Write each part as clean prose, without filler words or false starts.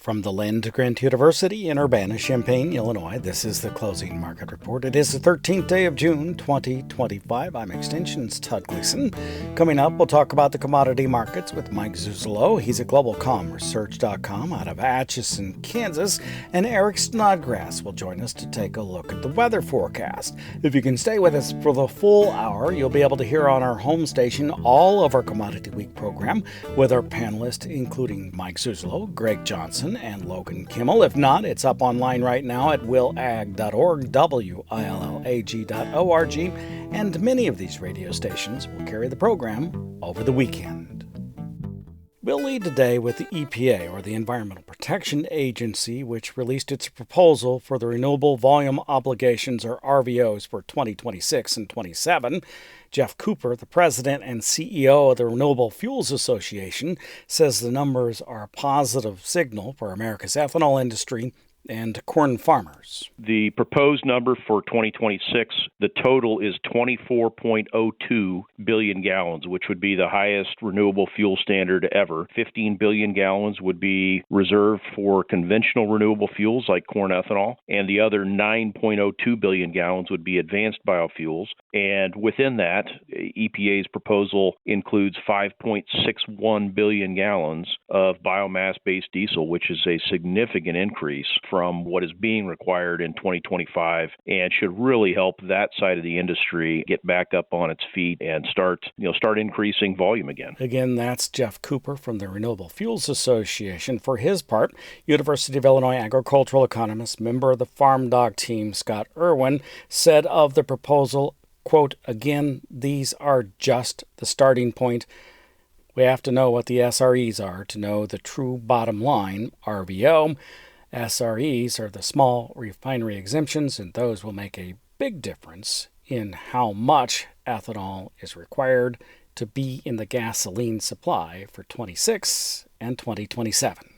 From the Land-Grant University in Urbana-Champaign, Illinois, this is the Closing Market Report. It is the 13th day of June, 2025. I'm Extension's Todd Gleason. Coming up, we'll talk about the commodity markets with Mike Zuzolo. He's at globalcomresearch.com out of Atchison, Kansas. And Eric Snodgrass will join us to take a look at the weather forecast. If you can stay with us for the full hour, you'll be able to hear on our home station all of our Commodity Week program with our panelists, including Mike Zuzolo, Greg Johnson, and Logan Kimmel. If not, it's up online right now at willag.org, willag.org, and many of these radio stations will carry the program over the weekend. We'll lead today with the EPA, or the Environmental Protection Agency, which released its proposal for the Renewable Volume Obligations, or RVOs, for 2026 and 27. Jeff Cooper, the president and CEO of the Renewable Fuels Association, says the numbers are a positive signal for America's ethanol industry and corn farmers. The proposed number for 2026, the total is 24.02 billion gallons, which would be the highest renewable fuel standard ever. 15 billion gallons would be reserved for conventional renewable fuels like corn ethanol, and the other 9.02 billion gallons would be advanced biofuels. And within that, EPA's proposal includes 5.61 billion gallons of biomass-based diesel, which is a significant increase from what is being required in 2025, and should really help that side of the industry get back up on its feet and start increasing volume again. Again, that's Jeff Cooper from the Renewable Fuels Association. For his part, University of Illinois agricultural economist, member of the farmdoc team, Scott Irwin, said of the proposal, quote, "Again, these are just the starting point. We have to know what the SREs are to know the true bottom line, RVO. SREs are the small refinery exemptions, and those will make a big difference in how much ethanol is required to be in the gasoline supply for 26 and 2027.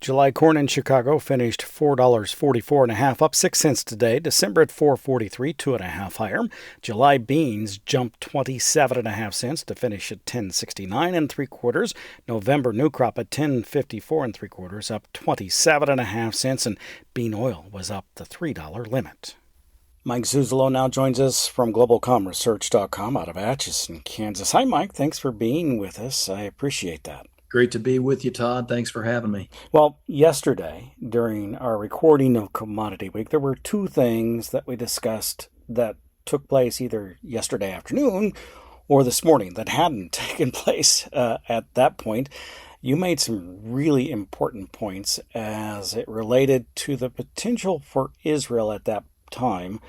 July corn in Chicago finished $4.44.5, up 6 cents today. December at $4.43, 2.5 higher. July beans jumped 27.5 cents to finish at $10.69 3/4. November new crop at $10.54 3/4, up 27.5 cents, and bean oil was up the $3 limit. Mike Zuzolo now joins us from globalcomresearch.com out of Atchison, Kansas. Hi, Mike. Thanks for being with us. I appreciate that. Great to be with you, Todd. Thanks for having me. Well, yesterday, during our recording of Commodity Week, there were two things that we discussed that took place either yesterday afternoon or this morning that hadn't taken place at that point. You made some really important points as it related to the potential for Israel at that time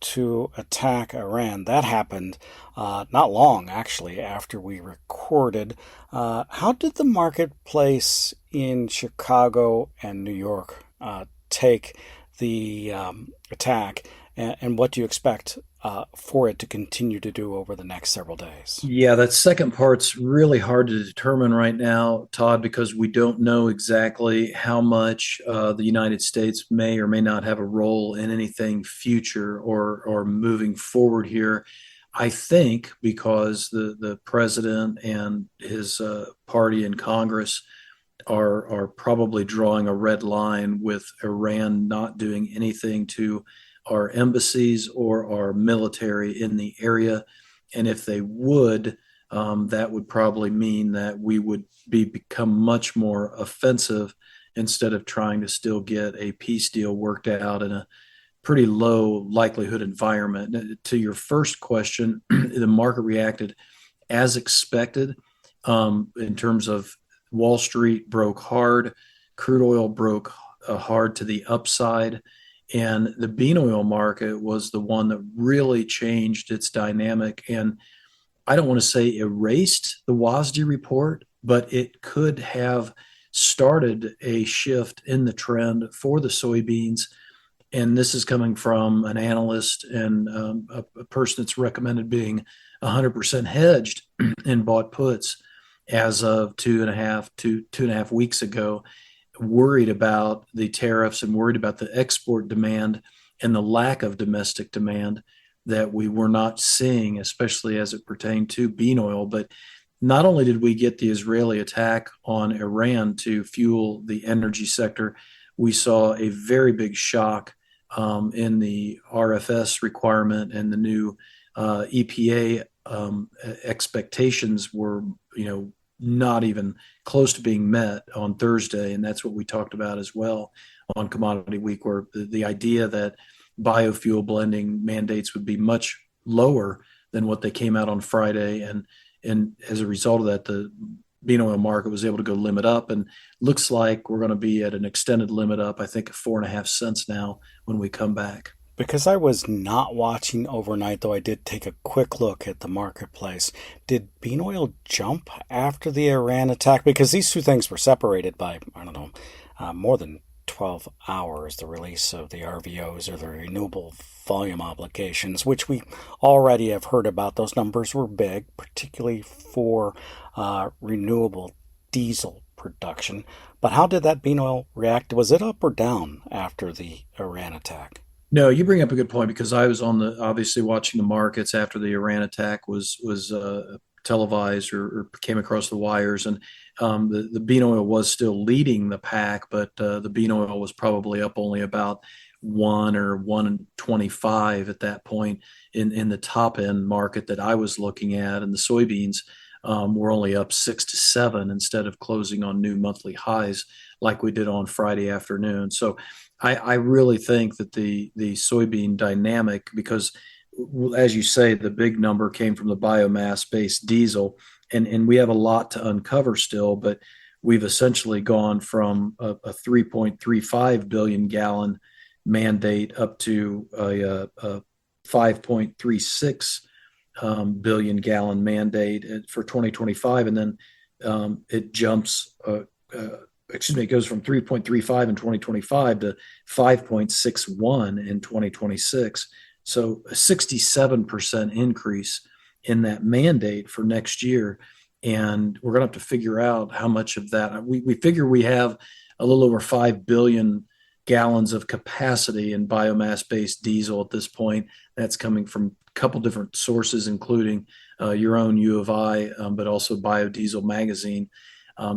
to attack Iran. That happened not long, actually, after we recorded. How did the marketplace in Chicago and New York take the attack, and what do you expect for it to continue to do over the next several days? Yeah, that second part's really hard to determine right now, Todd, because we don't know exactly how much the United States may or may not have a role in anything future or moving forward here. I think because the president and his party in Congress are probably drawing a red line with Iran not doing anything to our embassies or our military in the area. And if they would, that would probably mean that we would become much more offensive instead of trying to still get a peace deal worked out in a pretty low likelihood environment. To your first question, the market reacted as expected in terms of Wall Street broke hard, crude oil broke hard to the upside. And the bean oil market was the one that really changed its dynamic. And I don't want to say erased the WASDE report, but it could have started a shift in the trend for the soybeans. And this is coming from an analyst and a person that's recommended being 100% hedged and bought puts as of 2.5 weeks ago, worried about the tariffs and worried about the export demand and the lack of domestic demand that we were not seeing, especially as it pertained to bean oil. But not only did we get the Israeli attack on Iran to fuel the energy sector, we saw a very big shock in the RFS requirement, and the new EPA expectations were, not even close to being met on Thursday. And that's what we talked about as well on Commodity Week, where the idea that biofuel blending mandates would be much lower than what they came out on Friday. And as a result of that, the bean oil market was able to go limit up, and looks like we're going to be at an extended limit up, I think, at 4.5 cents now when we come back. Because I was not watching overnight, though I did take a quick look at the marketplace, did bean oil jump after the Iran attack? Because these two things were separated by, I don't know, more than 12 hours, the release of the RVOs, or the renewable volume obligations, which we already have heard about. Those numbers were big, particularly for renewable diesel production. But how did that bean oil react? Was it up or down after the Iran attack? No, you bring up a good point, because I was obviously watching the markets after the Iran attack was televised, or came across the wires, and the bean oil was still leading the pack, but the bean oil was probably up only about 1 or 1.25 at that point in the top end market that I was looking at, and the soybeans were only up 6 to 7 instead of closing on new monthly highs like we did on Friday afternoon. So I really think that the soybean dynamic, because as you say, the big number came from the biomass-based diesel, and we have a lot to uncover still, but we've essentially gone from a 3.35 billion gallon mandate up to a 5.36 billion gallon mandate for 2025, and then it jumps. It goes from 3.35 in 2025 to 5.61 in 2026. So a 67% increase in that mandate for next year. And we're going to have to figure out how much of that. We figure we have a little over 5 billion gallons of capacity in biomass-based diesel at this point. That's coming from a couple different sources, including your own U of I, but also Biodiesel Magazine.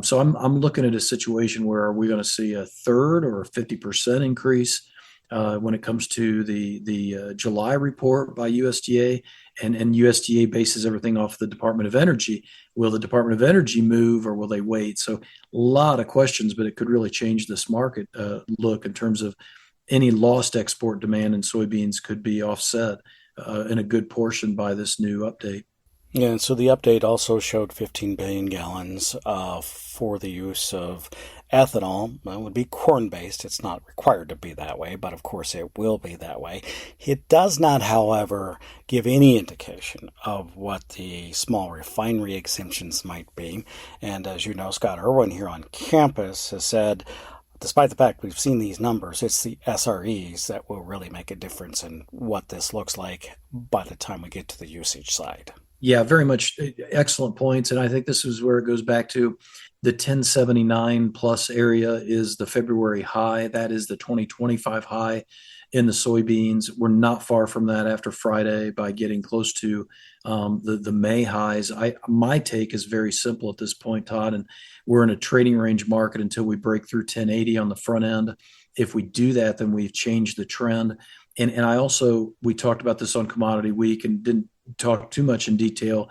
So I'm looking at a situation where are we going to see a third or a 50% increase when it comes to the July report by USDA, and USDA bases everything off the Department of Energy. Will the Department of Energy move, or will they wait? So a lot of questions, but it could really change this market look in terms of any lost export demand in soybeans could be offset in a good portion by this new update. Yeah, and so the update also showed 15 billion gallons for the use of ethanol. It would be corn-based. It's not required to be that way, but of course it will be that way. It does not, however, give any indication of what the small refinery exemptions might be. And as you know, Scott Irwin here on campus has said, despite the fact we've seen these numbers, it's the SREs that will really make a difference in what this looks like by the time we get to the usage side. Yeah, very much excellent points. And I think this is where it goes back to the 1079 plus area is the February high. That is the 2025 high in the soybeans. We're not far from that after Friday by getting close to the May highs. My take is very simple at this point, Todd, and we're in a trading range market until we break through 1080 on the front end. If we do that, then we've changed the trend. And we talked about this on Commodity Week and didn't talk too much in detail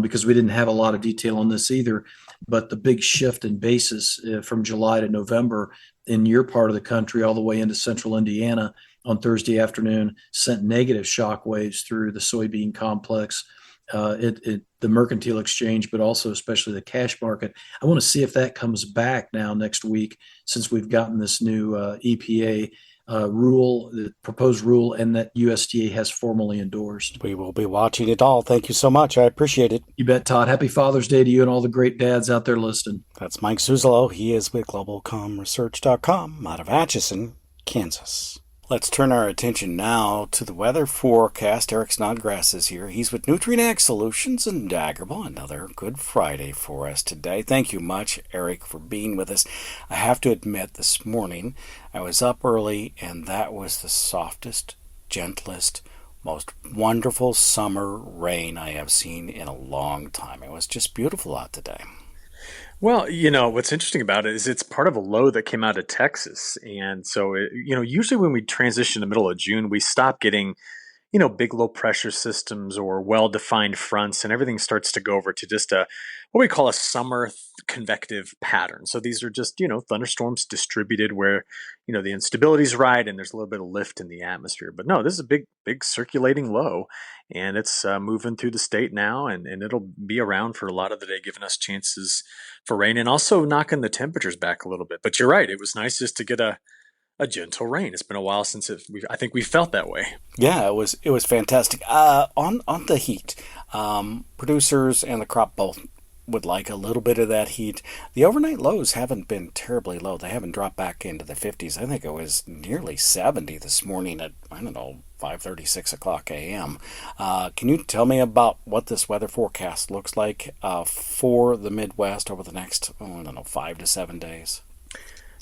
because we didn't have a lot of detail on this either. But the big shift in basis from July to November in your part of the country all the way into central Indiana on Thursday afternoon sent negative shock waves through the soybean complex, the mercantile exchange, but also especially the cash market. I want to see if that comes back now next week, since we've gotten this new EPA rule, the proposed rule, and that USDA has formally endorsed. We will be watching it all. Thank you so much. I appreciate it. You bet, Todd. Happy Father's Day to you and all the great dads out there listening. That's Mike Zuzolo. He is with GlobalComResearch.com out of Atchison, Kansas. Let's turn our attention now to the weather forecast. Eric Snodgrass is here. He's with Nutrient Ag Solutions in Daggerville. Another good Friday for us today. Thank you much, Eric, for being with us. I have to admit, this morning I was up early, and that was the softest, gentlest, Most wonderful summer rain I have seen in a long time. It was just beautiful out today. Well, what's interesting about it is it's part of a low that came out of Texas. And so, usually when we transition in the middle of June, we stop getting big low pressure systems or well-defined fronts, and everything starts to go over to just a what we call a summer convective pattern. So these are just, thunderstorms distributed where, the instability is right and there's a little bit of lift in the atmosphere. But no, this is a big, big circulating low, and it's moving through the state now, and it'll be around for a lot of the day, giving us chances for rain and also knocking the temperatures back a little bit. But you're right, it was nice just to get a gentle rain. It's been a while since I think we felt that way. Yeah, it was fantastic. On the heat, producers and the crop both would like a little bit of that heat. The overnight lows haven't been terribly low. They haven't dropped back into the 50s. I think it was nearly 70 this morning at, I don't know, 5:30, 6 o'clock a.m. Can you tell me about what this weather forecast looks like for the Midwest over the next, I don't know, 5 to 7 days?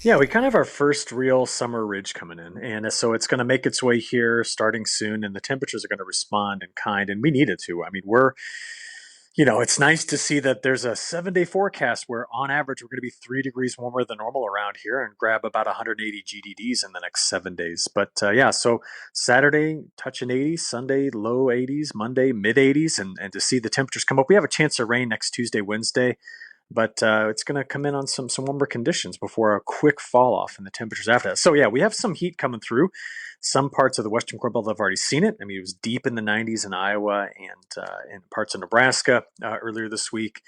Yeah, we kind of have our first real summer ridge coming in. And so it's going to make its way here starting soon, and the temperatures are going to respond in kind, and we need it to. I mean, it's nice to see that there's a 7-day forecast where on average we're going to be 3 degrees warmer than normal around here and grab about 180 GDDs in the next 7 days. But yeah, so Saturday touching 80s, Sunday low 80s, Monday mid 80s, and to see the temperatures come up. We have a chance of rain next Tuesday, Wednesday, but it's going to come in on some warmer conditions before a quick fall off in the temperatures after that. So yeah, we have some heat coming through. Some parts of the Western Corn Belt have already seen it. I mean, it was deep in the 90s in Iowa and parts of Nebraska earlier this week.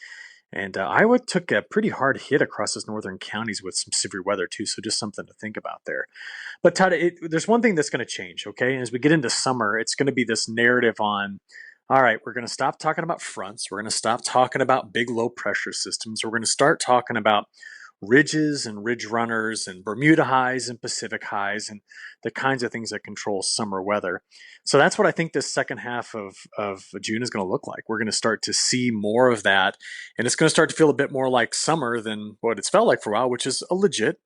And Iowa took a pretty hard hit across its northern counties with some severe weather too. So just something to think about there. But Todd, there's one thing that's going to change. Okay, as we get into summer, it's going to be this narrative on, all right, we're going to stop talking about fronts. We're going to stop talking about big low pressure systems. We're going to start talking about ridges and ridge runners and Bermuda highs and Pacific highs and the kinds of things that control summer weather. So that's what I think this second half of June is going to look like. We're going to start to see more of that, and it's going to start to feel a bit more like summer than what it's felt like for a while, which is a legit,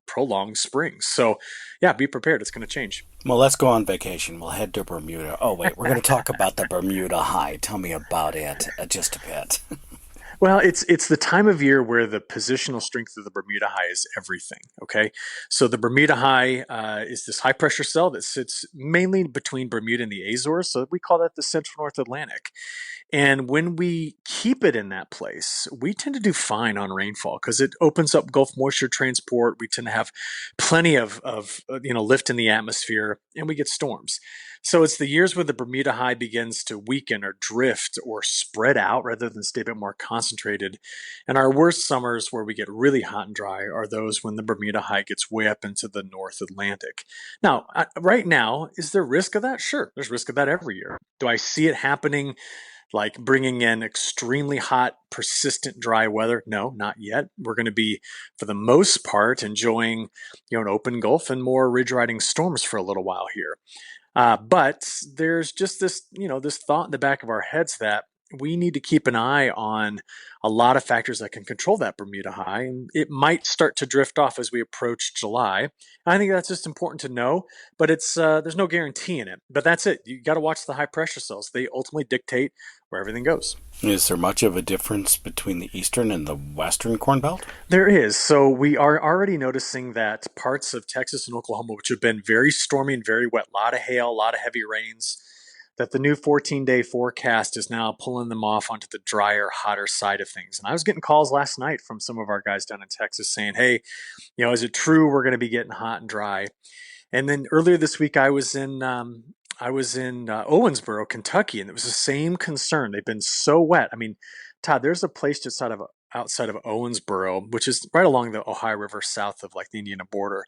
prolonged spring. So yeah, be prepared. It's going to change. Well, let's go on vacation. We'll head to Bermuda. Oh, wait, we're going to talk about the Bermuda High. Tell me about it just a bit. Well, it's the time of year where the positional strength of the Bermuda High is everything. Okay, so the Bermuda High is this high pressure cell that sits mainly between Bermuda and the Azores. So we call that the Central North Atlantic. And when we keep it in that place, we tend to do fine on rainfall because it opens up Gulf moisture transport. We tend to have plenty of lift in the atmosphere, and we get storms. So it's the years where the Bermuda High begins to weaken or drift or spread out rather than stay a bit more concentrated. And our worst summers where we get really hot and dry are those when the Bermuda High gets way up into the North Atlantic. Now, right now, is there risk of that? Sure, there's risk of that every year. Do I see it happening, like bringing in extremely hot, persistent dry weather? No, not yet. We're going to be, for the most part, enjoying an open Gulf and more ridge riding storms for a little while here. But there's just this thought in the back of our heads that we need to keep an eye on a lot of factors that can control that Bermuda High, and it might start to drift off as we approach July. I think that's just important to know, but it's there's no guarantee in it. But that's it. You got to watch the high pressure cells. They ultimately dictate where everything goes. Is there much of a difference between the eastern and the western Corn Belt? There is. So we are already noticing that parts of Texas and Oklahoma, which have been very stormy and very wet, a lot of hail, a lot of heavy rains, that the new 14-day forecast is now pulling them off onto the drier, hotter side of things. And I was getting calls last night from some of our guys down in Texas saying, hey, is it true we're going to be getting hot and dry? And then earlier this week, I was in Owensboro, Kentucky, and it was the same concern. They've been so wet. I mean, Todd, there's a place just outside of Owensboro, which is right along the Ohio River south of like the Indiana border,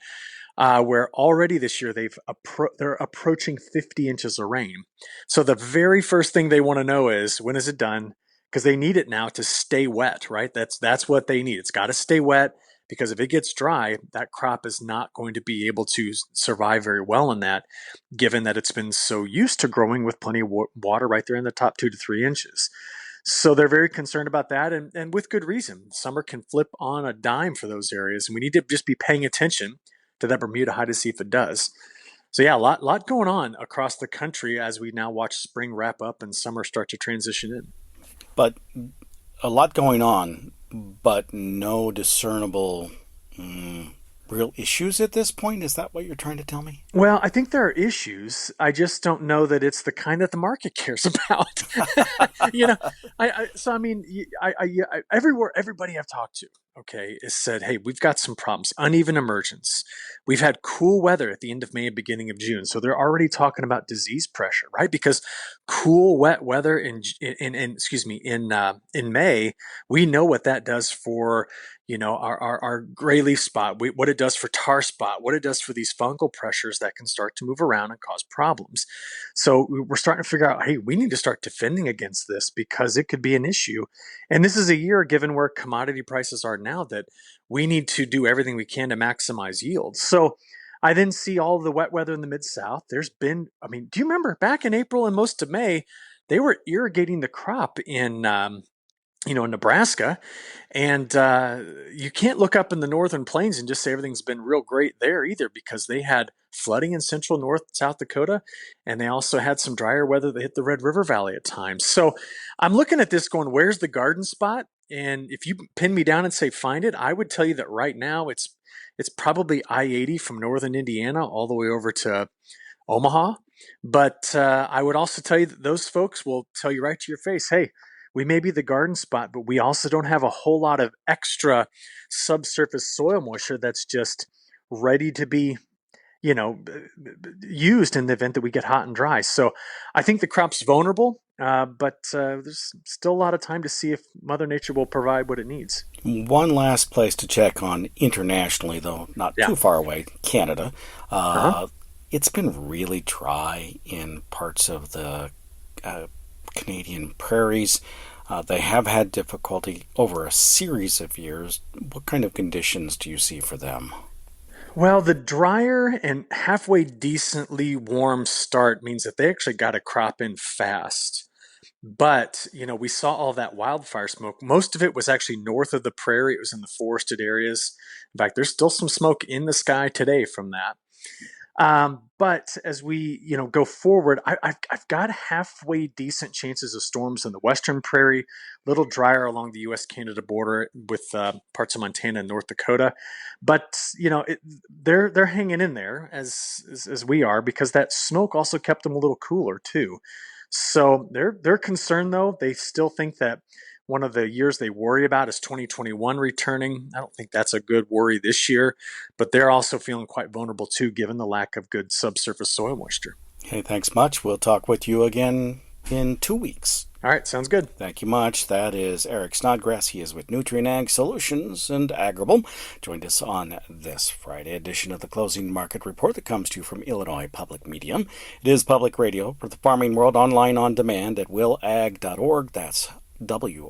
where already this year they're approaching 50 inches of rain. So the very first thing they want to know is, when is it done? Because they need it now to stay wet, right? That's what they need. It's got to stay wet, because if it gets dry, that crop is not going to be able to survive very well in that, given that it's been so used to growing with plenty of water right there in the top 2 to 3 inches. So they're very concerned about that, and with good reason. Summer can flip on a dime for those areas, and we need to just be paying attention to that Bermuda High to see if it does. So yeah, a lot going on across the country as we now watch spring wrap up and summer start to transition in. But a lot going on, but no discernible real issues at this point. Is that what you're trying to tell me? Well, I think there are issues. I just don't know that it's the kind that the market cares about. you know, so I mean, everywhere, everybody I've talked to, okay, has said, hey, we've got some problems, uneven emergence. We've had cool weather at the end of May and beginning of June, so they're already talking about disease pressure, right? Because cool, wet weather in May, we know what that does for our gray leaf spot, what it does for tar spot, what it does for these fungal pressures that can start to move around and cause problems. So we're starting to figure out, hey, we need to start defending against this because it could be an issue. And this is a year, given where commodity prices are now, that we need to do everything we can to maximize yields. So I then see all of the wet weather in the Mid-South. Do you remember back in April and most of May, they were irrigating the crop in Nebraska, and you can't look up in the northern plains and just say everything's been real great there either, because they had flooding in central North South Dakota, and they also had some drier weather that hit the Red River Valley at times. So I'm looking at this going, where's the garden spot? And if you pin me down and say find it, I would tell you that right now it's probably I-80 from northern Indiana all the way over to Omaha. But I would also tell you that those folks will tell you right to your face, hey, we may be the garden spot, but we also don't have a whole lot of extra subsurface soil moisture that's just ready to be, used in the event that we get hot and dry. So I think the crop's vulnerable, but there's still a lot of time to see if Mother Nature will provide what it needs. One last place to check on internationally, though not too far away, Canada. It's been really dry in parts of the Canadian prairies. They have had difficulty over a series of years. What kind of conditions do you see for them? Well, the drier and halfway decently warm start means that they actually got a crop in fast. But, we saw all that wildfire smoke. Most of it was actually north of the prairie. It was in the forested areas. In fact, there's still some smoke in the sky today from that. But as we, go forward, I've got halfway decent chances of storms in the western prairie, a little drier along the U.S.-Canada border with parts of Montana and North Dakota. But, they're hanging in there as we are, because that smoke also kept them a little cooler too. So they're concerned, though. They still think that one of the years they worry about is 2021 returning. I don't think that's a good worry this year, but they're also feeling quite vulnerable too, given the lack of good subsurface soil moisture. Hey, thanks much. We'll talk with you again in 2 weeks. All right, sounds good. Thank you much. That is Eric Snodgrass. He is with Nutrien Ag Solutions and Agribum. Joined us on this Friday edition of the Closing Market Report that comes to you from Illinois Public Media. It is public radio for the farming world, online on demand at willag.org. That's WILLAG.org.